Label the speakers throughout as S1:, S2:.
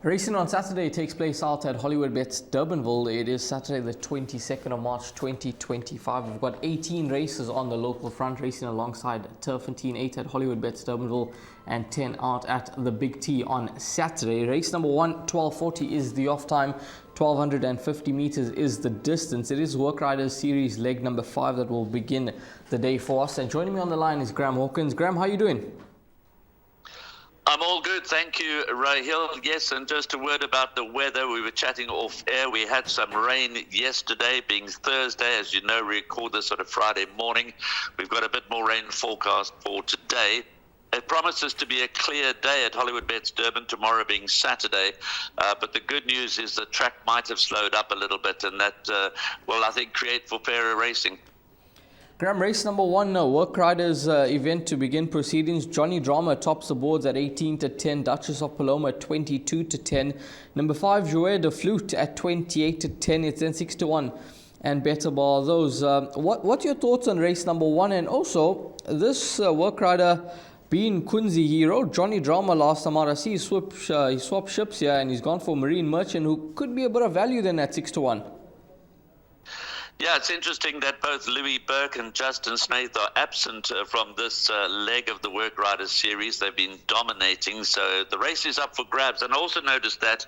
S1: Racing on Saturday takes place out at Hollywoodbets Durbanville. It is Saturday the 22nd of March 2025. We've got 18 races on the local front, racing alongside Turfentine, 8 at Hollywoodbets Durbanville and 10 out at the Big T on Saturday. Race number 1, 1240 is the off time. 1250 meters is the distance. It is Work Riders Series leg number 5 that will begin the day for us. And joining me on the line is Graham Hawkins. Graham, how are you doing?
S2: I'm all good, thank you, Rahil. Yes, and just a word about the weather. We were chatting off air. We had some rain yesterday, being Thursday. As you know, we record this on a Friday morning. We've got a bit more rain forecast for today. It promises to be a clear day at Hollywoodbets Durban, tomorrow being Saturday. But the good news is the track might have slowed up a little bit, and that will, I think, create for fairer racing.
S1: Graham, race number 1, Work Riders event to begin proceedings. Johnny Drama tops the boards at 18-10. Duchess of Paloma at 22-10. Number 5, Jouer de Flute at 28-10. It's then 6-1 and better bar those. What are your thoughts on race number 1? And also, this Work Rider being Kunzi, he rode Johnny Drama last time out. I see he swapped ships here and he's gone for Marine Merchant, who could be a bit of value then at 6-1.
S2: Yeah, it's interesting that both Louis Burke and Justin Snaith are absent from this leg of the Work Riders Series. They've been dominating, so the race is up for grabs. And I also noticed that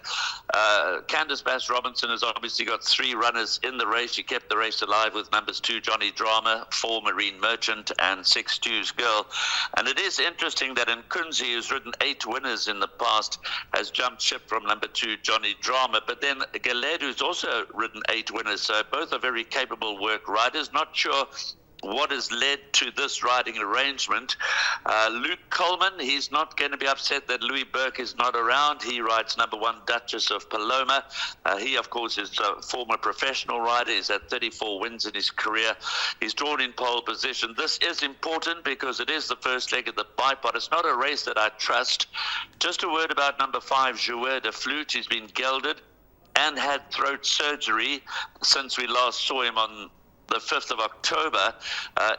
S2: Candice Bass-Robinson has obviously got 3 runners in the race. She kept the race alive with numbers 2, Johnny Drama, 4, Marine Merchant, and 6, Stu's Girl. And it is interesting that Nkunzi, who's ridden 8 winners in the past, has jumped ship from number 2, Johnny Drama. But then Galed, who's also ridden 8 winners, so both are very capable work riders. Not sure what has led to this riding arrangement. Luke Coleman, he's not going to be upset that Louis Burke is not around. He rides number 1, Duchess of Paloma. He, of course, is a former professional rider. He's had 34 wins in his career. He's drawn in pole position. This is important because it is the first leg of the bipod. It's not a race that I trust. Just a word about number 5, Jouer de Flute. He's been gelded and had throat surgery since we last saw him on the 5th of October.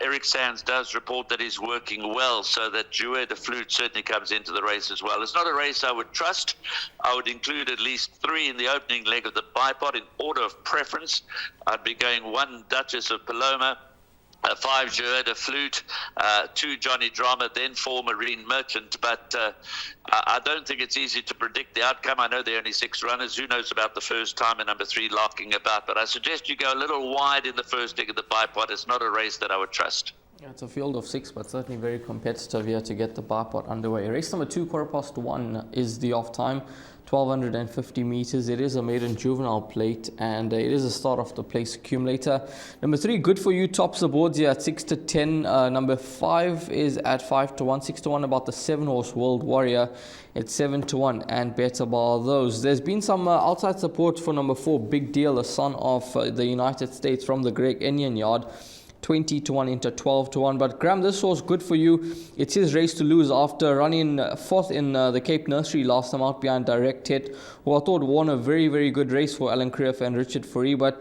S2: Eric Sands does report that he's working well, so that Jouer de Flute certainly comes into the race as well. It's not a race I would trust. I would include at least 3 in the opening leg of the bipod in order of preference. I'd be going 1, Duchess of Paloma, 5, Jouer de Flute, 2, Johnny Drama, then 4, Marine Merchant. But I don't think it's easy to predict the outcome. I know there are only 6 runners. Who knows about the first time and number 3 larking about. But I suggest you go a little wide in the first leg of the bipod. It's not a race that I would trust.
S1: Yeah, it's a field of 6, but certainly very competitive here to get the bipod underway. Race number 2, 1:15 is the off time. 1250 meters. It is a maiden juvenile plate, and it is a start off the place accumulator. Number 3, Good For You, tops the boards here at 6-10. Number 5 is at 5-1, 6-1 about the 7-horse World Warrior. It's 7-1 and better bar those. There's been some outside support for number 4, Big Deal, a son of the United States from the Greg Enyon yard. 20-1 into 12-1. But Graham, this was Good For You. It's his race to lose after running 4th in the Cape Nursery last time out behind Direct Hit, who I thought won a very, very good race for Alan Krief and Richard Fourie. But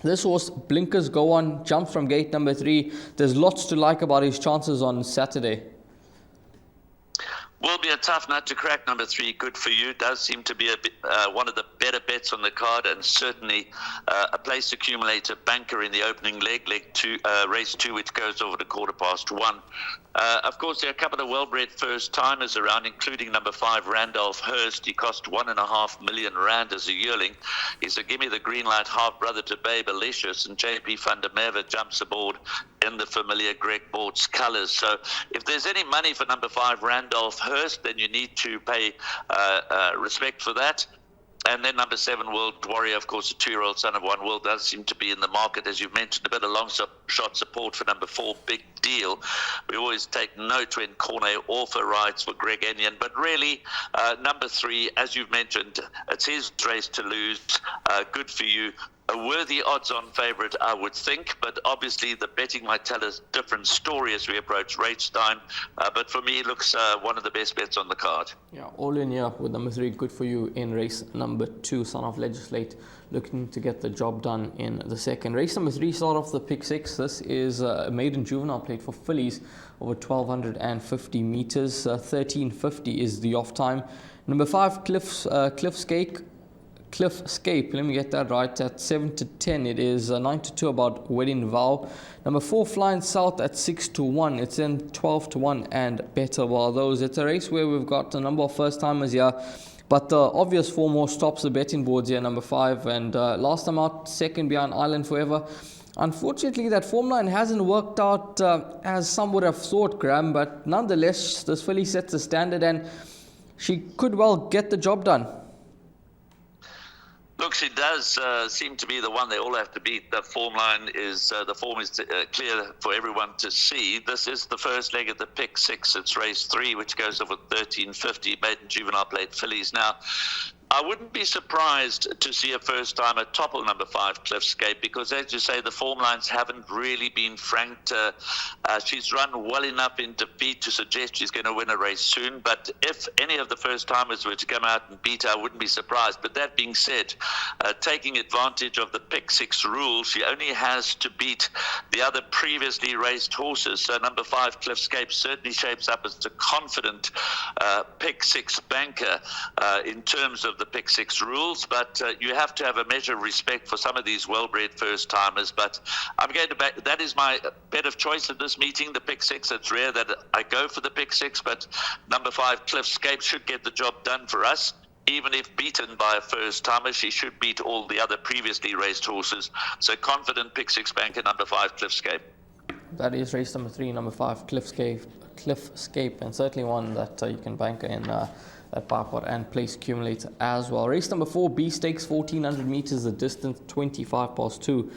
S1: this horse, blinkers go on, jumps from gate number 3. There's lots to like about his chances on Saturday.
S2: Will be a tough nut to crack. Number 3, Good For You, does seem to be one of the better bets on the card, and certainly a place accumulator banker in the opening leg 2, race 2, which goes over to 1:15. Of course, there are a couple of well-bred first-timers around, including number 5, Randolph Hurst. He cost 1.5 million rand as a yearling. He's a gimme the green light half-brother to Babe Alicious, and JP van der Merwe jumps aboard in the familiar Greg Bort's colours. So if there's any money for number 5, Randolph Hurst, then you need to pay respect for that. And then number 7, World Warrior, of course, a 2-year-old son of One World, does seem to be in the market. As you've mentioned, a bit of long shot support for number 4, Big Deal. We always take note when Corne Orpha rides for Greg Enyon. But really, number 3, as you've mentioned, it's his race to lose. Good For You. A worthy odds-on favourite, I would think, but obviously the betting might tell us a different story as we approach race time. But for me, it looks one of the best bets on the card.
S1: Yeah, all in here with number 3, Good For You, in race number 2, Son of Legislate, looking to get the job done in the second. Race number 3, start off the pick 6. This is a maiden juvenile plate for fillies over 1250 meters. 1350 is the off time. Number 5, Cliffscape. Let me get that right. At 7-10, it is 9-2 about Wedding Vow. Number 4, Flying South at 6-1. It's in 12-1 and better while those. It's a race where we've got a number of first timers here, but the obvious 4 more stops the betting boards here. Number 5 and last time out, second behind Island Forever. Unfortunately, that form line hasn't worked out as some would have thought, Graham, but nonetheless, this filly sets the standard and she could well get the job done.
S2: Look, she does seem to be the one they all have to beat. The form line is clear for everyone to see. This is the first leg of the pick 6. It's race 3, which goes over 1350 maiden juvenile plate fillies. Now, I wouldn't be surprised to see a first-timer topple number 5, Cliffscape, because, as you say, the form lines haven't really been franked. She's run well enough in defeat to suggest she's going to win a race soon. But if any of the first-timers were to come out and beat her, I wouldn't be surprised. But that being said, taking advantage of the pick 6 rule, she only has to beat the other previously raced horses. So number 5, Cliffscape, certainly shapes up as a confident pick 6 banker in terms of the pick 6 rules, but you have to have a measure of respect for some of these well-bred first-timers. But I'm going to back, that is my bet of choice at this meeting, the pick 6. It's rare that I go for the pick 6, but number 5, Cliffscape, should get the job done for us. Even if beaten by a first-timer, she should beat all the other previously raced horses. So confident pick 6 banker, number 5, Cliffscape.
S1: That is race number 3, number 5, Cliffscape, and certainly one that you can bank in at Parkpot and place accumulator as well. Race number 4, B Stakes, 1400 meters, the distance 25:2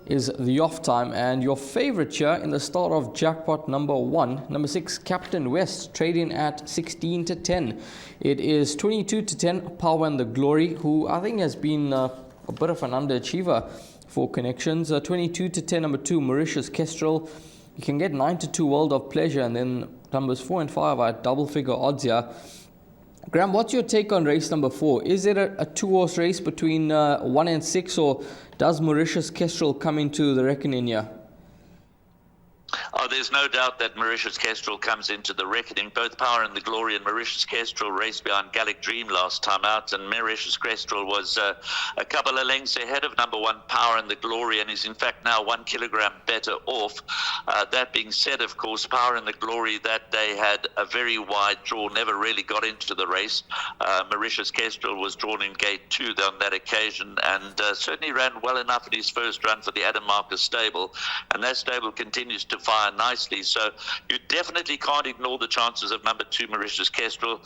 S1: is the off time, and your favorite here in the start of jackpot number 1, number 6, Captain West, trading at 16-10. It is 22-10 Power and the Glory, who I think has been a bit of an underachiever for connections. 22-10 number 2, Mauritius Kestrel. You can get 9-2 World of Pleasure, and then numbers 4 and 5 are at double figure odds here. Graham, what's your take on race number 4? Is it a 2-horse race between 1 and 6, or does Mauritius Kestrel come into the reckoning here?
S2: Oh, there's no doubt that Mauritius Kestrel comes into the reckoning. Both Power and the Glory and Mauritius Kestrel raced behind Gallic Dream last time out, and Mauritius Kestrel was a couple of lengths ahead of number 1 Power and the Glory, and is in fact now 1 kilogram better off. That being said, of course, Power and the Glory that day had a very wide draw, never really got into the race. Mauritius Kestrel was drawn in gate 2 on that occasion, and certainly ran well enough in his first run for the Adam Marcus stable, and that stable continues to fire nicely. So you definitely can't ignore the chances of number 2 Mauritius Kestrel.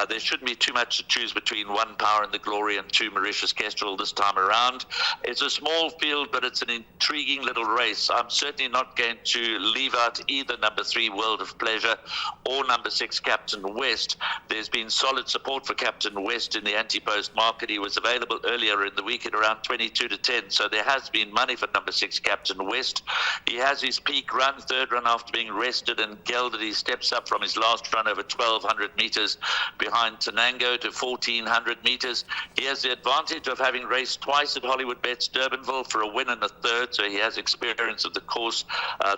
S2: There shouldn't be too much to choose between 1 Power and the Glory and 2 Mauritius Kestrel this time around. It's a small field, but it's an intriguing little race. I'm certainly not going to leave out either number 3 World of Pleasure or number 6 Captain West. There's been solid support for Captain West in the anti-post market. He was available earlier in the week at around 22-10, so there has been money for number 6 Captain West. He has his peak run, third run after being rested and gelded. He steps up from his last run over 1,200 meters behind Tenango to 1,400 meters. He has the advantage of having raced twice at Hollywoodbets Durbanville for a win and a third, so he has experience of the course.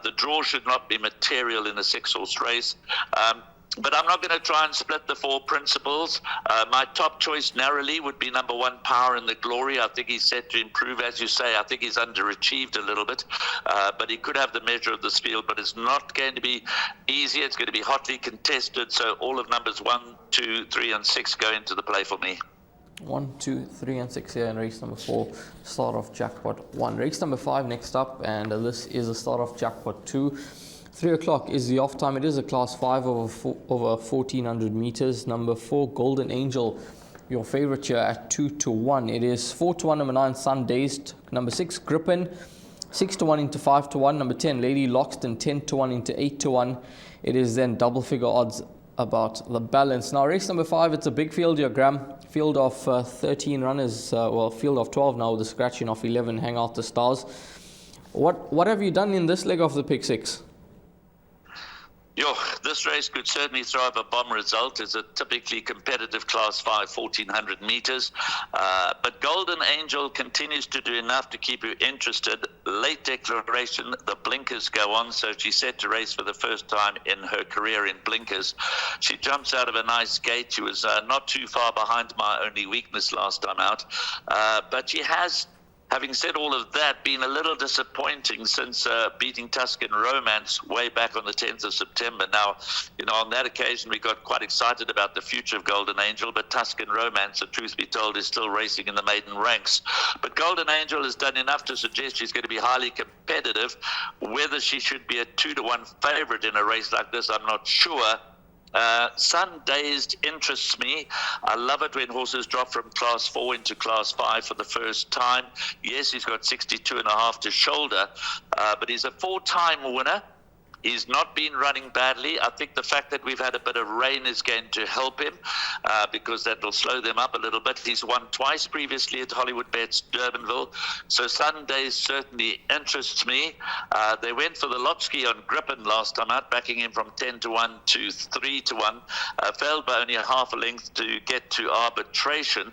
S2: The draw should not be material in a 6-horse race. But I'm not going to try and split the 4 principles. My top choice narrowly would be number 1 Power and the Glory. I think he's set to improve, as you say. I think he's underachieved a little bit, but he could have the measure of this field. But it's not going to be easy. It's going to be hotly contested. So all of numbers 1, 2, 3, and 6 go into the play for me.
S1: 1, 2, 3, and 6 here in race number 4, start of jackpot 1. Race number 5 next up, and this is the start of jackpot 2. 3 o'clock is the off time. It is a class 5 over 1,400 meters. Number 4 Golden Angel, your favorite here at 2-1. It is 4-1 number 9 Sun-Dazed. Number 6 Grippin, 6-1 into 5-1. Number 10 Lady Loxton, 10-1 into 8-1. It is then double figure odds about the balance. Now race number 5, it's a big field here, Graham. Field of 13 runners, field of 12 now with the scratching of 11 hang out the stars. What have you done in this leg of the pick 6?
S2: This race could certainly throw up a bomb result. It's a typically competitive Class 5, 1,400 meters. But Golden Angel continues to do enough to keep you interested. Late declaration, the blinkers go on, so she's set to race for the first time in her career in blinkers. She jumps out of a nice gate. She was not too far behind My Only Weakness last time out. But she has, having said all of that, been a little disappointing since beating Tuscan Romance way back on the 10th of September. Now, on that occasion, we got quite excited about the future of Golden Angel, but Tuscan Romance, the truth be told, is still racing in the maiden ranks. But Golden Angel has done enough to suggest she's going to be highly competitive. Whether she should be a 2-1 favorite in a race like this, I'm not sure. Sun Dazed interests me. I love it when horses drop from Class 4 into Class 5 for the first time. Yes, he's got 62.5 to shoulder, but he's a 4-time winner. He's not been running badly. I think the fact that we've had a bit of rain is going to help him because that will slow them up a little bit. He's won twice previously at Hollywoodbets Durbanville, so Sunday certainly interests me. They went for the Lotsky on Grippen last time out, backing him from 10-1 to 3-1. Failed by only a half a length to get to arbitration.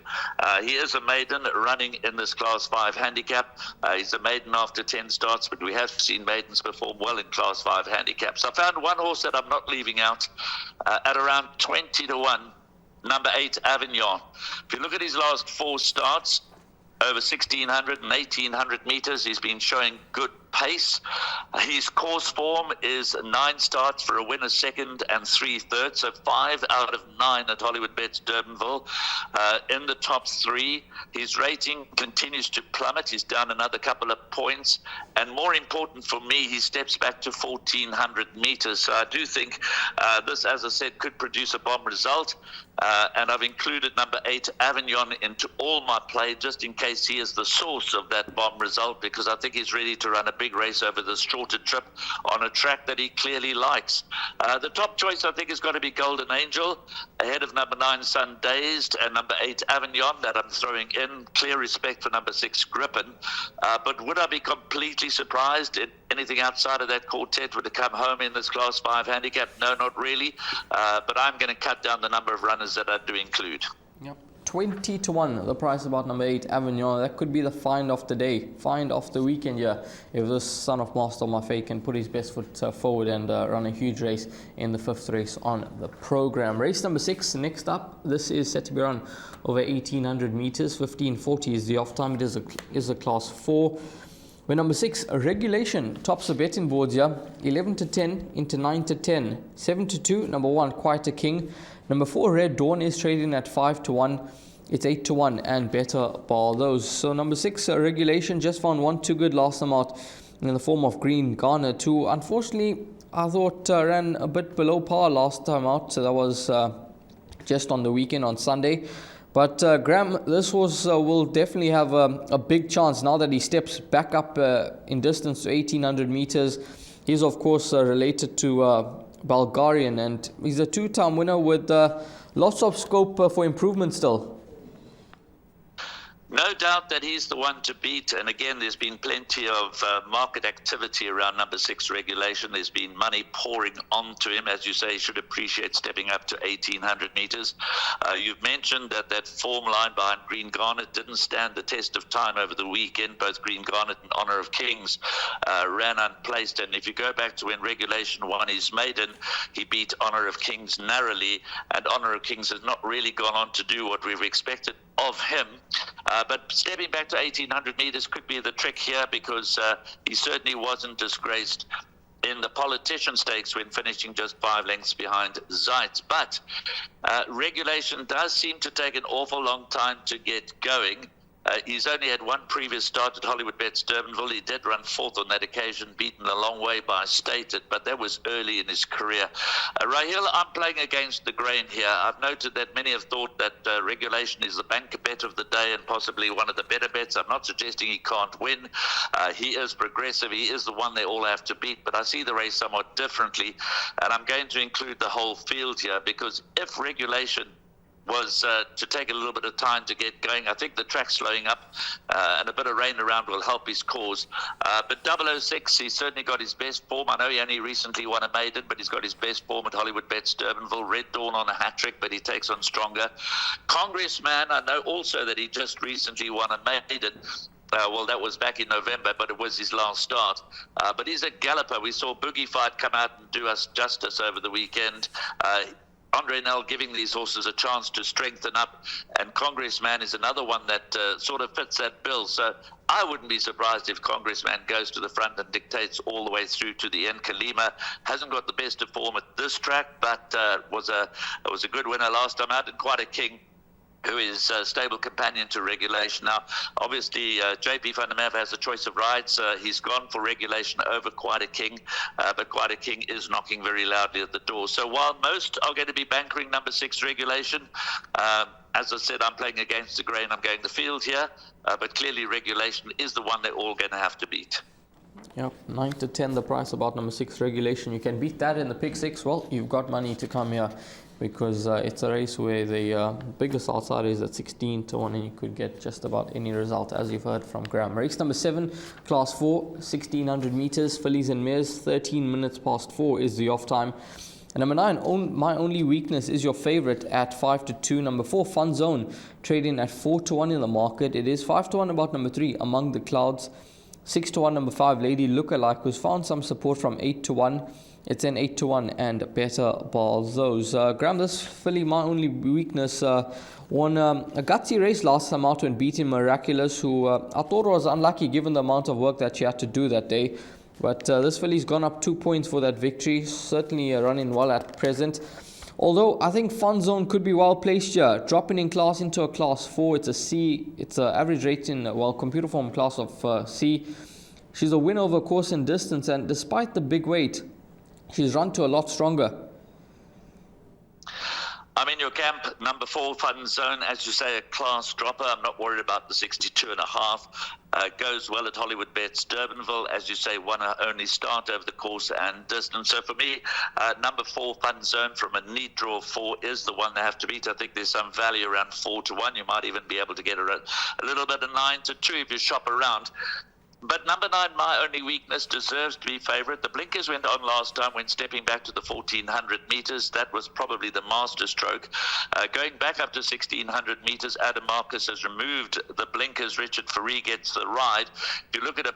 S2: He is a maiden running in this Class 5 handicap. He's a maiden after 10 starts, but we have seen maidens perform well in Class 5 handicaps. I found one horse that I'm not leaving out at around 20-1, number 8, Avignon. If you look at his last 4 starts, over 1,600 and 1,800 meters, he's been showing good pace. His course form is 9 starts for a winner, second, and 3 thirds, so 5 out of 9 at Hollywoodbets Durbanville. In the top 3, his rating continues to plummet. He's down another couple of points, and more important for me, he steps back to 1,400 meters. So I do think this, as I said, could produce a bomb result. And I've included number 8, Avignon, into all my play, just in case he is the source of that bomb result, because I think he's ready to run a big race over this shorter trip on a track that he clearly likes. The top choice, I think, is going to be Golden Angel, ahead of number 9, Sun Dazed, and number 8, Avignon, that I'm throwing in. Clear respect for number 6, Grippen. But would I be completely surprised if anything outside of that quartet were to come home in this Class 5 handicap? No, not really. But I'm going to cut down the number of runners that I do include.
S1: Yep. 20-1, the price about number 8, Avignon. That could be the find of the day, find of the weekend here, if this son of Master Mafe can put his best foot forward and run a huge race in the 5th race on the program. Race number 6, next up. This is set to be run over 1,800 meters. 15:40 is the off time. It is a Class 4. Where number 6, Regulation, tops the betting boards here. 11-10 into 9-10. 7-2, number 1, Quite a King. Number 4, Red Dawn, is trading at 5-1. It's 8-1 and better bar those. So number 6, Regulation, just found 1 too good last time out in the form of Green Garnet, who unfortunately I thought ran a bit below par last time out. So that was just on the weekend on Sunday. But Graham, this horse will definitely have a big chance now that he steps back up in distance to 1,800 meters. He's of course related to Bulgarian, and he's a 2-time winner with lots of scope for improvement still.
S2: No doubt that he's the one to beat, and again, there's been plenty of market activity around number 6, Regulation. There's been money pouring onto him. As you say, he should appreciate stepping up to 1,800 meters. You've mentioned that form line behind Green Garnet didn't stand the test of time over the weekend. Both Green Garnet and Honor of Kings ran unplaced, and if you go back to when Regulation won his maiden, he beat Honor of Kings narrowly, and Honor of Kings has not really gone on to do what we've expected of him. But stepping back to 1,800 meters could be the trick here, because he certainly wasn't disgraced in the Politician Stakes when finishing just 5 lengths behind Zeitz. But Regulation does seem to take an awful long time to get going. He's only had 1 previous start at Hollywoodbets Durbanville. He did run 4th on that occasion, beaten a long way by Stated, but that was early in his career. Rahil, I'm playing against the grain here. I've noted that many have thought that Regulation is the banker bet of the day and possibly one of the better bets. I'm not suggesting he can't win. He is progressive. He is the one they all have to beat, but I see the race somewhat differently, and I'm going to include the whole field here, because if Regulation was to take a little bit of time to get going. I think the track's slowing up, and a bit of rain around will help his cause. But 006, he's certainly got his best form. I know he only recently won a maiden, but he's got his best form at Hollywoodbets Durbanville. Red Dawn on a hat-trick, but he takes on stronger. Congressman, I know also that he just recently won a maiden. Well, that was back in November, but it was his last start. But he's a galloper. We saw Boogie Fight come out and do us justice over the weekend. Andre Nell giving these horses a chance to strengthen up, and Congressman is another one that sort of fits that bill. So I wouldn't be surprised if Congressman goes to the front and dictates all the way through to the end. Kalima hasn't got the best of form at this track, but was a good winner last time out, and quite a king, who is a stable companion to Regulation. Now, obviously, JP van der Merwe has a choice of rides. He's gone for Regulation over Quite a King, but Quite a King is knocking very loudly at the door. So while most are going to be bankering number 6 Regulation, as I said, I'm playing against the grain. I'm going the field here, but clearly Regulation is the one they're all going to have to beat.
S1: Yep, 9 to 10 the price about number 6 Regulation. You can beat that in the pick 6. Well, you've got money to come here, because it's a race where the biggest outsider is at 16 to 1, and you could get just about any result, as you've heard from Graham. Race number 7, class 4, 1600 meters, fillies and mares, 13 minutes past 4 is the off time. And number 9, My Only Weakness, is your favorite at 5 to 2. Number 4, Fun Zone, trading at 4 to 1 in the market. It is 5 to 1 about number 3, Among the Clouds. 6 to 1 number 5, Lady Lookalike, who's found some support from 8 to 1. It's an 8 to 1 and better Balzos. Graham, this filly, My Only Weakness, won a gutsy race last time out when beating Miraculous, who I thought was unlucky given the amount of work that she had to do that day. But this filly's gone up 2 points for that victory. Certainly running well at present. Although I think Fun Zone could be well placed here. Dropping in class into a class 4. It's a C. It's an average rating, computer form class of C. She's a winner over course and distance, and despite the big weight, she's run to a lot stronger.
S2: I'm in your camp. Number 4, Fun Zone, as you say, a class dropper. I'm not worried about the 62.5. Goes well at Hollywoodbets Durbanville, as you say, won her only start over the course and distance. So for me, number 4, Fun Zone, from a neat draw 4, is the one they have to beat. I think there's some value around 4 to 1. You might even be able to get her a little bit of 9 to 2 if you shop around. But number 9, My Only Weakness, deserves to be favourite. The blinkers went on last time when stepping back to the 1400 metres. That was probably the master stroke. Going back up to 1600 metres, Adam Marcus has removed the blinkers. Richard Faree gets the ride. If you look at a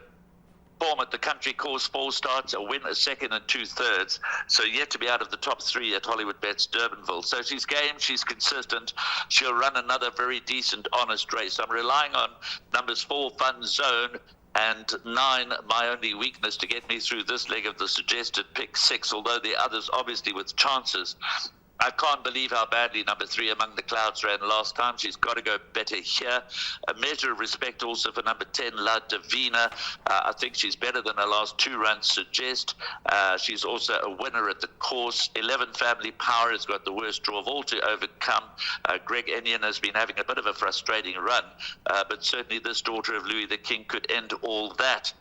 S2: form at the country course, 4 starts, a win, a second and 2/3. So yet to be out of the top 3 at Hollywoodbets Durbanville. So she's game, she's consistent. She'll run another very decent, honest race. I'm relying on numbers 4, Fun Zone, and 9, My Only Weakness, to get me through this leg of the suggested pick 6, although the others obviously with chances. I can't believe how badly number 3, Among the Clouds, ran last time. She's got to go better here. A measure of respect also for number 10, La Divina. I think she's better than her last 2 runs suggest. She's also a winner at the course. 11, Family Power, has got the worst draw of all to overcome. Greg Enion has been having a bit of a frustrating run, but certainly this Daughter of Louis the King could end all that.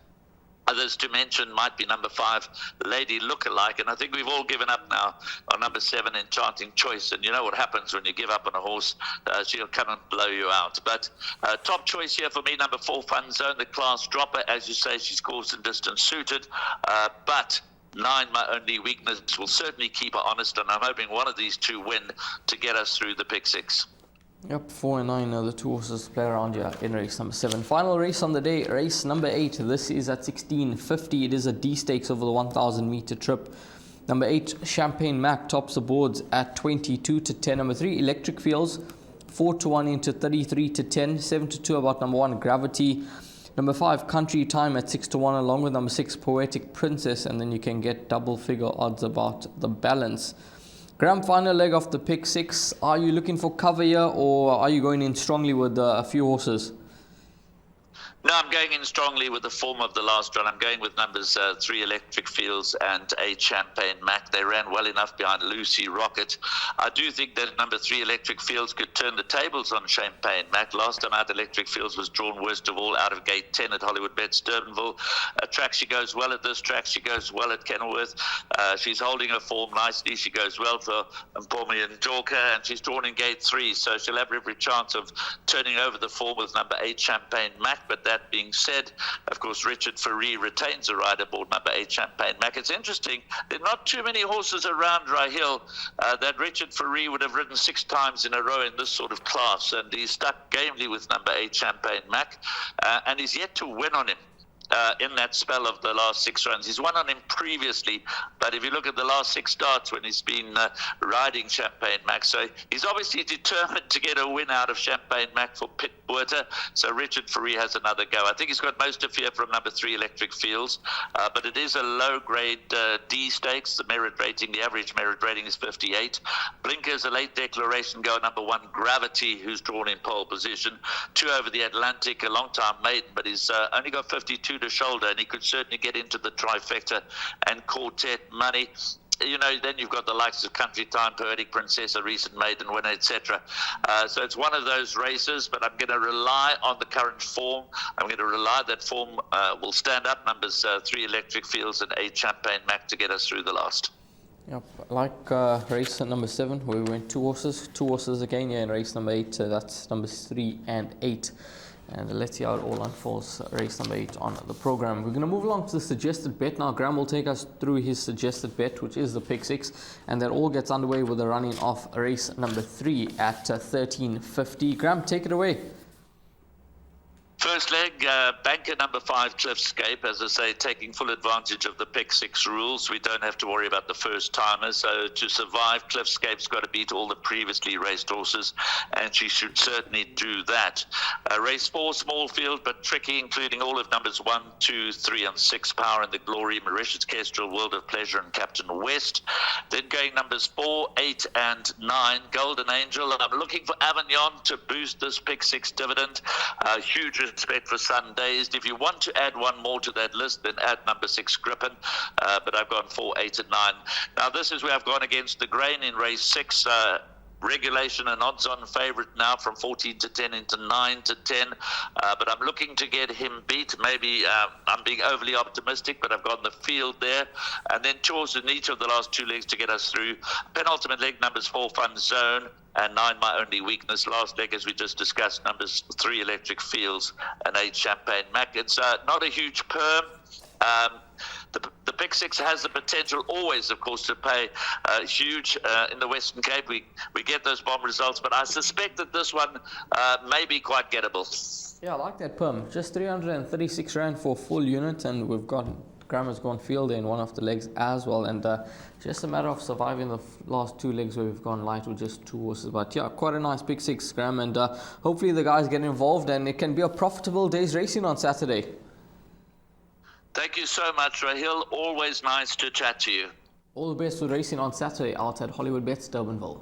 S2: Others to mention might be number 5, Lady Lookalike, and I think we've all given up now on number 7, Enchanting Choice. And you know what happens when you give up on a horse, she'll come and blow you out. But top choice here for me, number 4, Fun Zone, the class dropper. As you say, she's course and distance suited, but 9, My Only Weakness, will certainly keep her honest, and I'm hoping one of these 2 win to get us through the pick 6.
S1: Yep, 4 and 9 are the 2 horses to play around here in race number 7. Final race on the day, race number 8. This is at 1650. It is a D stakes over the 1000 meter trip. Number 8, Champagne Mac, tops the boards at 22 to 10. Number 3, Electric Fields, 4 to 1 into 33 to 10. 7 to 2 about number 1, Gravity. Number 5, Country Time at 6 to 1, along with number 6, Poetic Princess. And then you can get double figure odds about the balance. Graham, final leg of the pick 6. Are you looking for cover here, or are you going in strongly with a few horses?
S2: No, I'm going in strongly with the form of the last run. I'm going with numbers 3 Electric Fields and 8 Champagne Mac. They ran well enough behind Lucy Rocket. I do think that number 3 Electric Fields could turn the tables on Champagne Mac. Last time out, Electric Fields was drawn worst of all out of gate 10 at Hollywoodbets Durbanville. A track she goes well at this track. She goes well at Kenilworth. She's holding her form nicely. She goes well for Mpumi and Jorka, and she's drawn in gate 3, so she'll have every chance of turning over the form with number 8 Champagne Mac. But that being said, of course, Richard Ferree retains a ride aboard number 8 Champagne Mac. It's interesting, there are not too many horses around Rahil that Richard Ferree would have ridden 6 times in a row in this sort of class, and he's stuck gamely with number 8 Champagne Mac, and he's yet to win on him. In that spell of the last 6 runs. He's won on him previously, but if you look at the last 6 starts when he's been riding Champagne Mac, so he's obviously determined to get a win out of Champagne Mac for Pit Buerta, so Richard Ferree has another go. I think he's got most to fear from number 3 Electric Fields, but it is a low-grade D stakes. The merit rating, the average merit rating is 58. Blinker's a late declaration go, number 1 Gravity, who's drawn in pole position. 2 Over the Atlantic, a long-time maiden, but he's only got 52 to shoulder, and he could certainly get into the trifecta and quartet money. You know, then you've got the likes of Country Time, Poetic Princess, a recent maiden winner, etc. So it's one of those races, but I'm going to rely on the current form. I'm going to rely that form will stand up, numbers 3 Electric Fields and 8 Champagne Mac to get us through the last.
S1: Yep, like race number 7, where we went 2 horses again, yeah, in race number 8, that's numbers 3 and 8. And let's see how it all unfolds, race number 8 on the program. We're going to move along to the suggested bet now. Graham will take us through his suggested bet, which is the pick 6. And that all gets underway with the running of race number 3 at 13:50. Graham, take it away.
S2: First leg, banker number 5, Cliffscape, as I say, taking full advantage of the pick 6 rules. We don't have to worry about the first timers. So to survive, Cliffscape's got to beat all the previously raced horses, and she should certainly do that. Race 4, small field, but tricky, including all of numbers 1, 2, 3, and 6, Power and the Glory, Mauritius Kestrel, World of Pleasure, and Captain West. Then going numbers 4, 8, and 9, Golden Angel. And I'm looking for Avignon to boost this pick 6 dividend. Huge respect for Sundazed. If you want to add one more to that list, then add number 6 Griffin, but I've gone 4, 8 and 9. Now this is where I've gone against the grain in race 6. Regulation and odds-on favourite now from 14 to 10 into 9 to 10, but I'm looking to get him beat. Maybe I'm being overly optimistic, but I've got the field there. And then choice in each of the last 2 legs to get us through. Penultimate leg, numbers 4 Fun Zone and 9 My Only Weakness. Last leg, as we just discussed, numbers 3 Electric Fields and 8 Champagne Mac. It's not a huge perm. The pick 6 has the potential always, of course, to pay huge in the Western Cape. We get those bomb results, but I suspect that this one may be quite gettable.
S1: Yeah, I like that perm. Just 336 Rand for a full unit, and we've got Graham has gone field in one of the legs as well, and just a matter of surviving the last 2 legs where we've gone light with just 2 horses. But yeah, quite a nice pick 6, Graham, and hopefully the guys get involved and it can be a profitable day's racing on Saturday.
S2: Thank you so much, Rahil. Always nice to chat to you.
S1: All the best with racing on Saturday out at Hollywoodbets Durbanville.